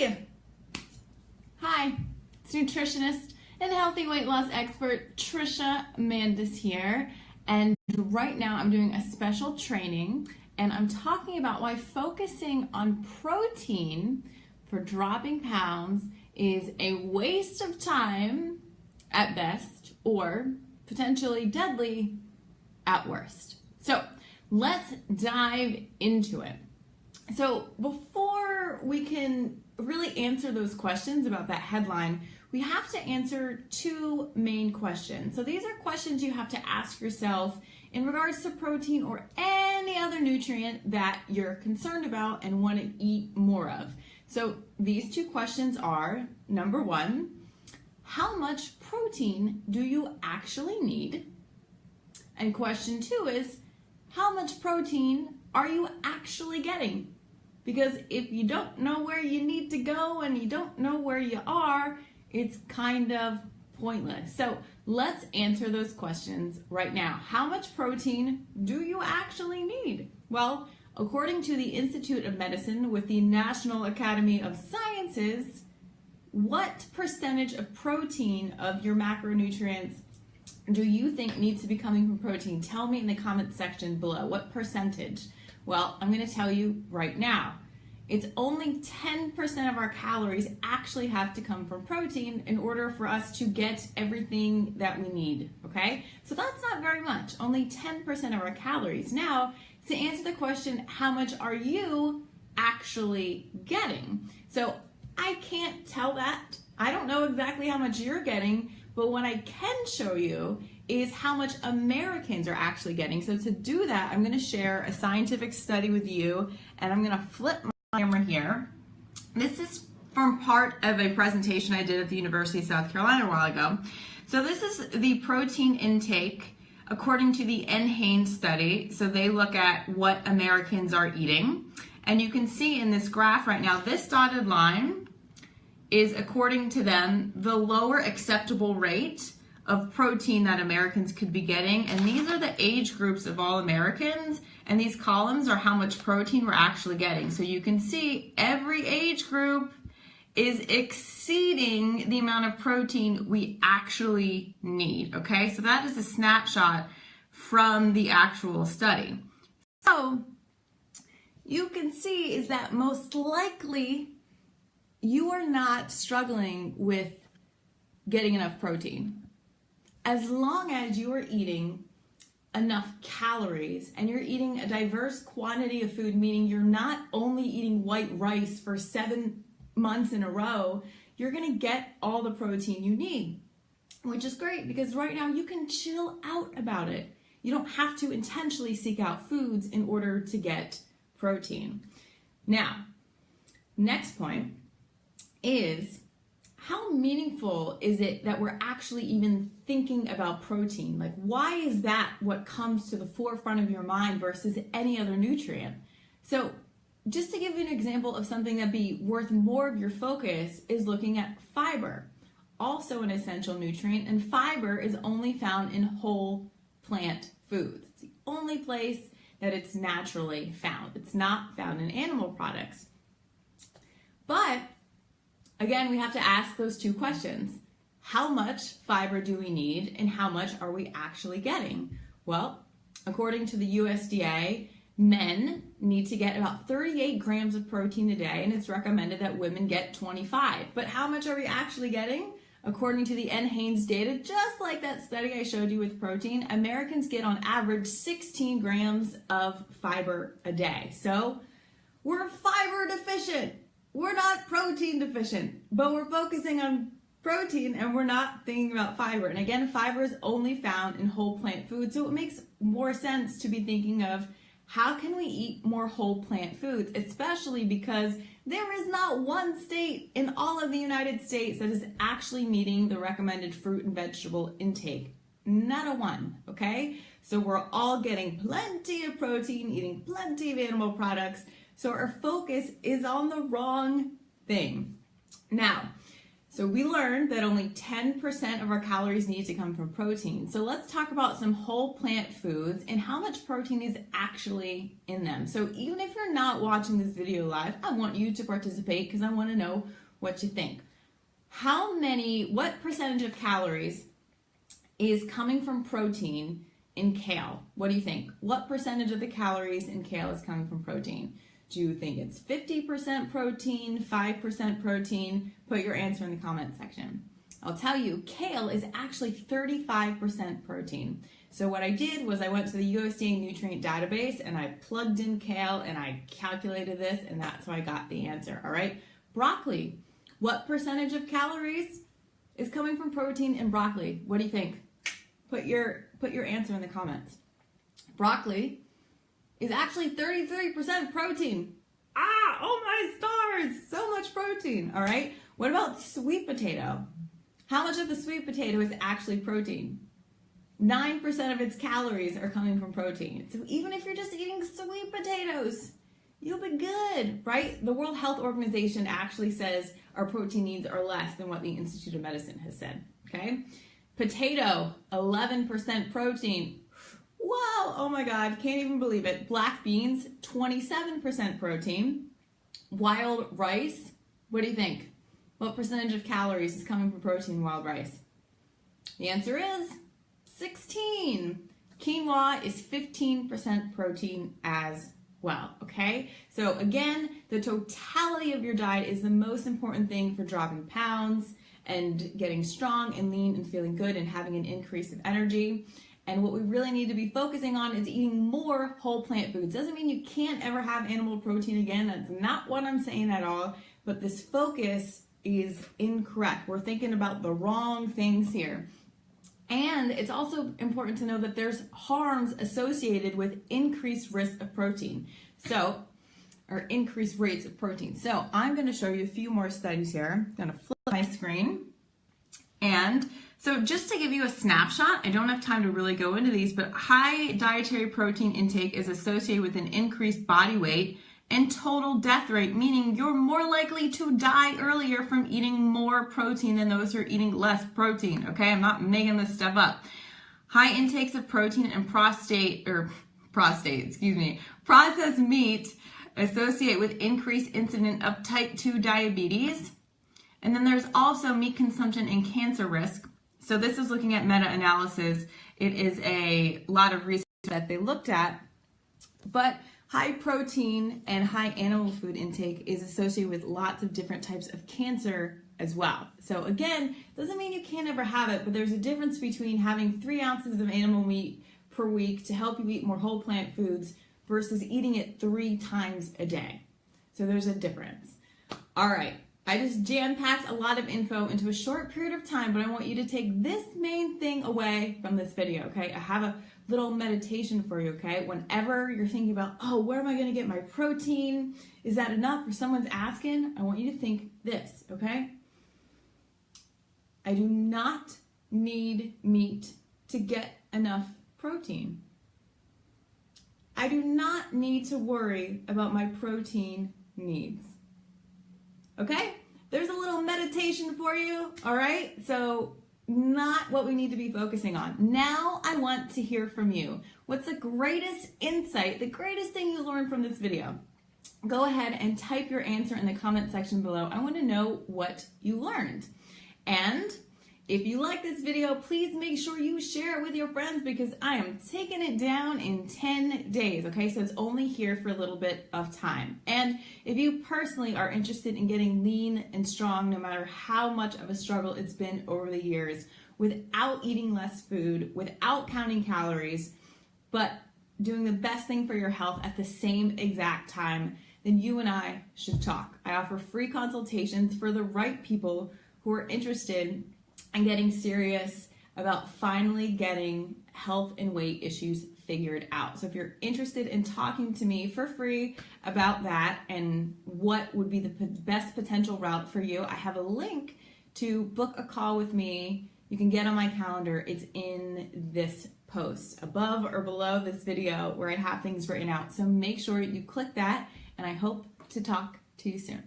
Hi! Hi, it's nutritionist and healthy weight loss expert Trisha Mandis here. And right now I'm doing a special training and I'm talking about why focusing on protein for dropping pounds is a waste of time at best or potentially deadly at worst. So let's dive into it. So before we can really answer those questions about that headline, we have to answer two main questions. So these are questions you have to ask yourself in regards to protein or any other nutrient that you're concerned about and want to eat more of. So these two questions are, number one, how much protein do you actually need? And question two is, how much protein are you actually getting? Because if you don't know where you need to go and you don't know where you are, it's kind of pointless. So let's answer those questions right now. How much protein do you actually need? Well, according to the Institute of Medicine with the National Academy of Sciences, what percentage of protein of your macronutrients do you think needs to be coming from protein? Tell me in the comment section below. What percentage? Well, I'm going to tell you right now. It's only 10% of our calories actually have to come from protein in order for us to get everything that we need, okay? So that's not very much, only 10% of our calories. Now, to answer the question, how much are you actually getting? So I can't tell that. I don't know exactly how much you're getting, but what I can show you is how much Americans are actually getting. So to do that, I'm going to share a scientific study with you, and I'm going to flip my camera here. This is from part of a presentation I did at the University of South Carolina a while ago. So this is the protein intake according to the NHANES study. So they look at what Americans are eating. And you can see in this graph right now, this dotted line is, according to them, the lower acceptable rate of protein that Americans could be getting. And these are the age groups of all Americans. And these columns are how much protein we're actually getting. So you can see every age group is exceeding the amount of protein we actually need, okay? So that is a snapshot from the actual study. So you can see is that most likely you are not struggling with getting enough protein. As long as you are eating enough calories and you're eating a diverse quantity of food, meaning you're not only eating white rice for 7 months in a row, you're gonna get all the protein you need, which is great because right now you can chill out about it. You don't have to intentionally seek out foods in order to get protein. Now, next point is, how meaningful is it that we're actually even thinking about protein? Like, why is that what comes to the forefront of your mind versus any other nutrient? So just to give you an example of something that'd be worth more of your focus is looking at fiber, also an essential nutrient, and fiber is only found in whole plant foods. It's the only place that it's naturally found. It's not found in animal products. But again, we have to ask those two questions. How much fiber do we need and how much are we actually getting? Well, according to the USDA, men need to get about 38 grams of protein a day, and it's recommended that women get 25. But how much are we actually getting? According to the NHANES data, just like that study I showed you with protein, Americans get on average 16 grams of fiber a day. So we're fiber deficient. We're not protein deficient, but we're focusing on protein and we're not thinking about fiber. And again, fiber is only found in whole plant foods, so it makes more sense to be thinking of how can we eat more whole plant foods, especially because there is not one state in all of the United States that is actually meeting the recommended fruit and vegetable intake. Not a one, okay? So we're all getting plenty of protein, eating plenty of animal products, so our focus is on the wrong thing. Now, So we learned that only 10% of our calories need to come from protein. So let's talk about some whole plant foods and how much protein is actually in them. So even if you're not watching this video live, I want you to participate because I want to know what you think. What percentage of calories is coming from protein in kale? What do you think? What percentage of the calories in kale is coming from protein? Do you think it's 50% protein, 5% protein? Put your answer in the comment section. I'll tell you, kale is actually 35% protein. So what I did was I went to the USDA nutrient database and I plugged in kale and I calculated this and that's how I got the answer, all right? Broccoli, what percentage of calories is coming from protein in broccoli? What do you think? Put your answer in the comments. Broccoli is actually 33% protein. Oh my stars, so much protein, all right? What about sweet potato? How much of the sweet potato is actually protein? 9% of its calories are coming from protein. So even if you're just eating sweet potatoes, you'll be good, right? The World Health Organization actually says our protein needs are less than what the Institute of Medicine has said, okay? Potato, 11% protein. Whoa, oh my God, can't even believe it. Black beans, 27% protein. Wild rice, what do you think? What percentage of calories is coming from protein in wild rice? The answer is 16. Quinoa is 15% protein as well, okay? So again, the totality of your diet is the most important thing for dropping pounds and getting strong and lean and feeling good and having an increase of energy. And what we really need to be focusing on is eating more whole plant foods. Doesn't mean you can't ever have animal protein again. That's not what I'm saying at all. But this focus is incorrect. We're thinking about the wrong things here. And it's also important to know that there's harms associated with increased risk of protein. Or increased rates of protein. So I'm going to show you a few more studies here. I'm going to flip my screen. And so just to give you a snapshot, I don't have time to really go into these, but high dietary protein intake is associated with an increased body weight and total death rate, meaning you're more likely to die earlier from eating more protein than those who are eating less protein, okay? I'm not making this stuff up. High intakes of protein and processed meat associate with increased incidence of type 2 diabetes. And then there's also meat consumption and cancer risk. So this is looking at meta-analysis. It is a lot of research that they looked at, but high protein and high animal food intake is associated with lots of different types of cancer as well. So again, doesn't mean you can't ever have it, but there's a difference between having 3 ounces of animal meat per week to help you eat more whole plant foods versus eating it 3 times a day. So there's a difference. All right. I just jam-packed a lot of info into a short period of time, but I want you to take this main thing away from this video, okay? I have a little meditation for you, okay? Whenever you're thinking about, oh, where am I gonna get my protein? Is that enough? Or someone's asking, I want you to think this, okay? I do not need meat to get enough protein. I do not need to worry about my protein needs. Okay? There's a little meditation for you, all right? So not what we need to be focusing on. Now I want to hear from you. What's the greatest insight, the greatest thing you learned from this video? Go ahead and type your answer in the comment section below. I want to know what you learned. And if you like this video, please make sure you share it with your friends because I am taking it down in 10 days, okay? So it's only here for a little bit of time. And if you personally are interested in getting lean and strong, no matter how much of a struggle it's been over the years, without eating less food, without counting calories, but doing the best thing for your health at the same exact time, then you and I should talk. I offer free consultations for the right people who are interested and getting serious about finally getting health and weight issues figured out. So if you're interested in talking to me for free about that and what would be the best potential route for you, I have a link to book a call with me. You can get on my calendar. It's in this post above or below this video where I have things written out. So make sure you click that, and I hope to talk to you soon.